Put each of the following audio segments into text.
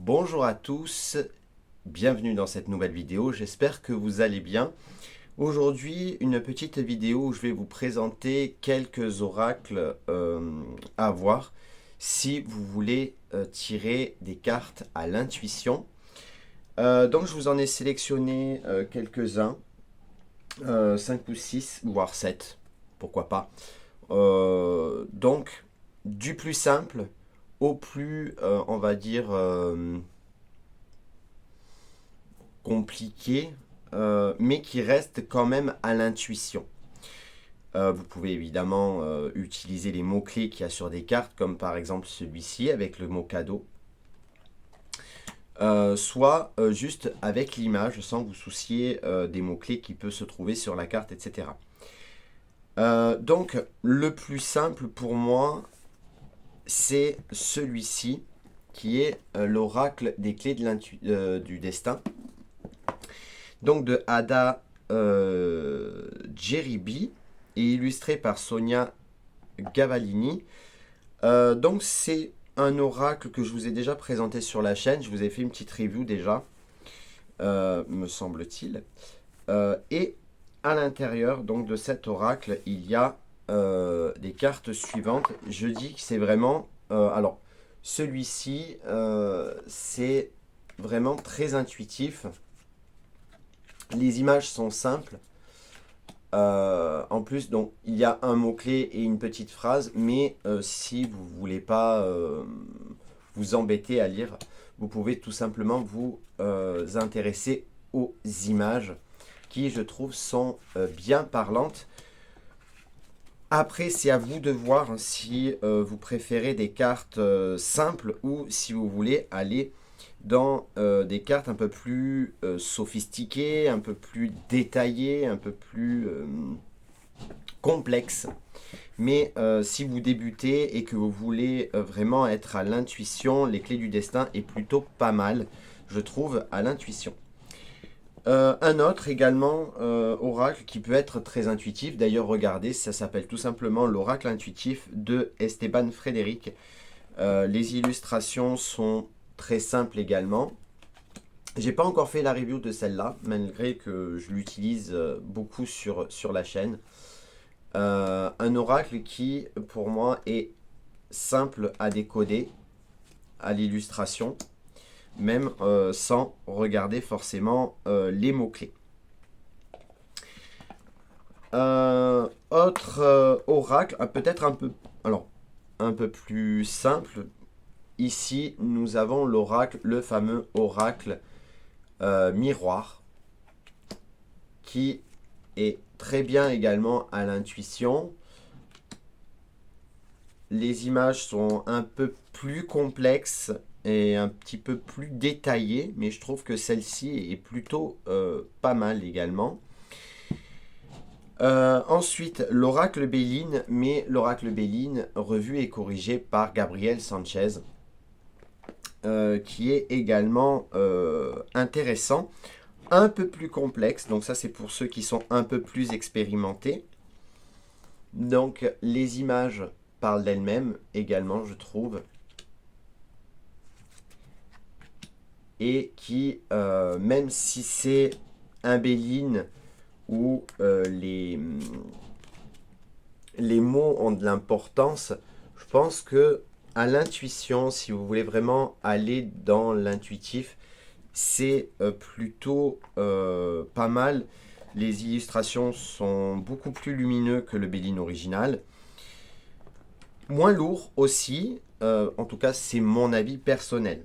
Bonjour à tous, bienvenue dans cette nouvelle vidéo, j'espère que vous allez bien. Aujourd'hui, une petite vidéo où je vais vous présenter quelques oracles à voir si vous voulez tirer des cartes à l'intuition. Donc je vous en ai sélectionné quelques-uns, 5 ou 6, voire 7, pourquoi pas. Donc, du plus simple au plus, on va dire, compliqué, mais qui reste quand même à l'intuition. Vous pouvez évidemment utiliser les mots-clés qu'il y a sur des cartes, comme par exemple celui-ci avec le mot cadeau, soit juste avec l'image sans vous soucier des mots-clés qui peuvent se trouver sur la carte, etc. Donc le plus simple pour moi, c'est celui-ci, qui est l'oracle des clés du destin. Donc de Ada Jeribi et illustré par Sonia Gavallini. Donc c'est un oracle que je vous ai déjà présenté sur la chaîne. Je vous ai fait une petite review déjà, me semble-t-il. Et à l'intérieur donc de cet oracle, il y a des cartes suivantes. Je dis que c'est vraiment... alors, celui-ci, c'est vraiment très intuitif. Les images sont simples. En plus, donc, il y a un mot-clé et une petite phrase, mais si vous ne voulez pas vous embêter à lire, vous pouvez tout simplement vous intéresser aux images qui, je trouve, sont bien parlantes. Après, c'est à vous de voir si vous préférez des cartes simples ou si vous voulez aller dans des cartes un peu plus sophistiquées, un peu plus détaillées, un peu plus complexes. Mais si vous débutez et que vous voulez vraiment être à l'intuition, les clés du destin est plutôt pas mal, je trouve, à l'intuition. Un autre également, oracle qui peut être très intuitif. D'ailleurs, regardez, ça s'appelle tout simplement l'oracle intuitif de Esteban Frédéric. Les illustrations sont très simples également. J'ai pas encore fait la review de celle-là, malgré que je l'utilise beaucoup sur la chaîne. Un oracle qui, pour moi, est simple à décoder à l'illustration, même sans regarder forcément les mots-clés. Autre oracle, peut-être un peu plus simple. Ici, nous avons l'oracle, le fameux oracle miroir, qui est très bien également à l'intuition. Les images sont un peu plus complexes et un petit peu plus détaillées, mais je trouve que celle-ci est plutôt pas mal également. Ensuite, l'oracle Béline, mais l'oracle Béline revu et corrigé par Gabriel Sanchez, qui est également intéressant, un peu plus complexe. Donc ça, c'est pour ceux qui sont un peu plus expérimentés. Donc les images parlent d'elles-mêmes également, je trouve. Et qui, même si c'est un Béline où les mots ont de l'importance, je pense que à l'intuition, si vous voulez vraiment aller dans l'intuitif, c'est plutôt pas mal. Les illustrations sont beaucoup plus lumineux que le Béline original. Moins lourd aussi, en tout cas c'est mon avis personnel.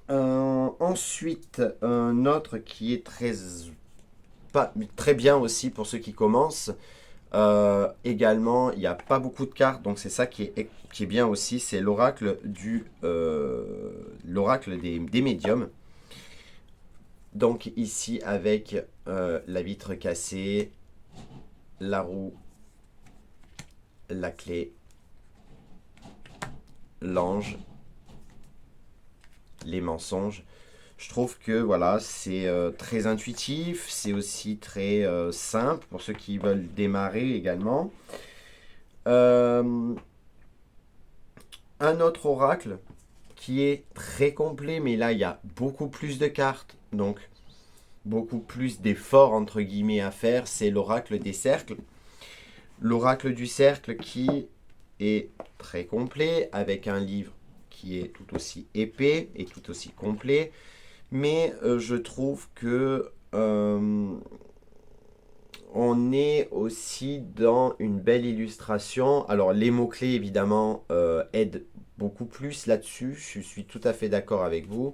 Ensuite, un autre qui est très bien aussi pour ceux qui commencent. Également, il n'y a pas beaucoup de cartes, donc c'est ça qui est bien aussi, c'est l'oracle des médiums. Donc ici avec la vitre cassée, la roue, la clé, l'ange, les mensonges. Je trouve que voilà, c'est très intuitif, c'est aussi très simple pour ceux qui veulent démarrer également. Un autre oracle qui est très complet, mais là il y a beaucoup plus de cartes, donc beaucoup plus d'efforts entre guillemets à faire, c'est l'oracle des cercles. L'oracle du cercle qui est très complet, avec un livre qui est tout aussi épais et tout aussi complet, mais je trouve que on est aussi dans une belle illustration. Alors les mots-clés évidemment aident beaucoup plus là-dessus, je suis tout à fait d'accord avec vous.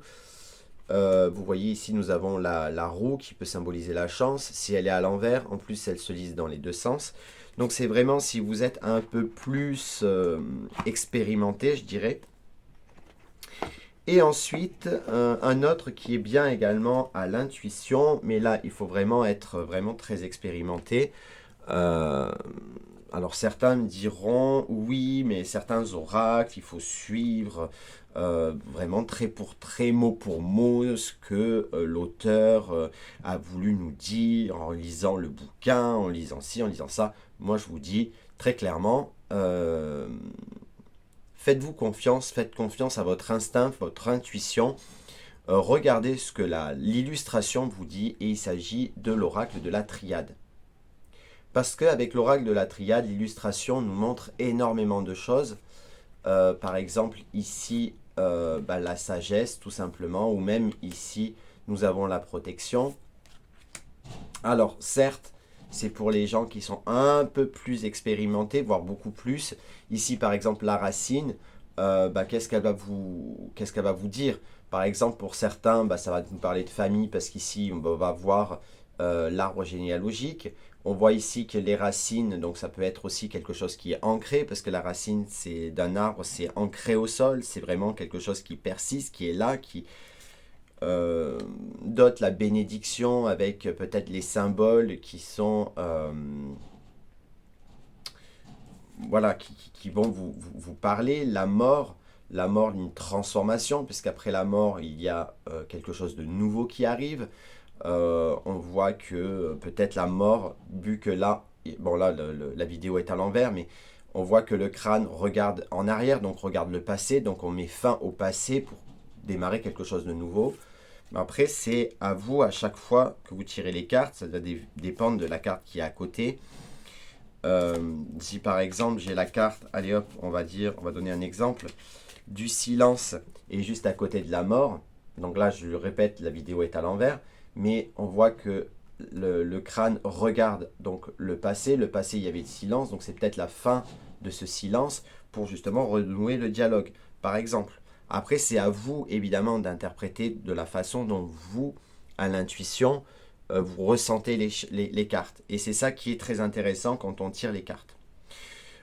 Vous voyez ici nous avons la roue qui peut symboliser la chance. Si elle est à l'envers, en plus elle se lise dans les deux sens. Donc c'est vraiment si vous êtes un peu plus expérimenté, je dirais. Et ensuite, un autre qui est bien également à l'intuition, mais là il faut vraiment être vraiment très expérimenté. Alors certains me diront oui, mais certains oracles, il faut suivre vraiment trait pour trait, mot pour mot, ce que l'auteur a voulu nous dire en lisant le bouquin, en lisant ci, en lisant ça. Moi je vous dis très clairement, faites-vous confiance, faites confiance à votre instinct, votre intuition. Regardez ce que l'illustration vous dit et il s'agit de l'oracle de la triade. Parce qu'avec l'oracle de la triade, l'illustration nous montre énormément de choses. Par exemple, ici, la sagesse, tout simplement, ou même ici, nous avons la protection. Alors, certes, c'est pour les gens qui sont un peu plus expérimentés, voire beaucoup plus. Ici, par exemple, la racine, qu'est-ce qu'elle va vous dire? Par exemple, pour certains, ça va nous parler de famille, parce qu'ici, on va voir l'arbre généalogique. On voit ici que les racines, donc ça peut être aussi quelque chose qui est ancré, parce que la racine c'est d'un arbre, c'est ancré au sol, c'est vraiment quelque chose qui persiste, qui est là, qui dote la bénédiction avec peut-être les symboles qui sont, voilà, qui vont vous parler. La mort d'une transformation, puisqu'après la mort, il y a quelque chose de nouveau qui arrive. On voit que peut-être la mort, vu que là, bon là la vidéo est à l'envers, mais on voit que le crâne regarde en arrière, donc regarde le passé, donc on met fin au passé pour démarrer quelque chose de nouveau. Mais après c'est à vous à chaque fois que vous tirez les cartes, ça va dépendre de la carte qui est à côté. Si par exemple j'ai la carte, allez hop, on va donner un exemple, du silence est juste à côté de la mort, donc là je le répète, la vidéo est à l'envers, mais on voit que le crâne regarde donc le passé, il y avait le silence, donc c'est peut-être la fin de ce silence pour justement renouer le dialogue, par exemple. Après c'est à vous évidemment d'interpréter de la façon dont vous, à l'intuition, vous ressentez les cartes. Et c'est ça qui est très intéressant quand on tire les cartes.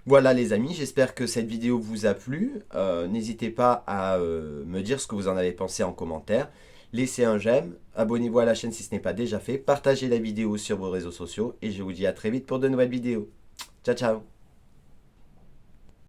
Voilà les amis, j'espère que cette vidéo vous a plu. N'hésitez pas à me dire ce que vous en avez pensé en commentaire. Laissez un j'aime, abonnez-vous à la chaîne si ce n'est pas déjà fait, partagez la vidéo sur vos réseaux sociaux et je vous dis à très vite pour de nouvelles vidéos. Ciao ciao.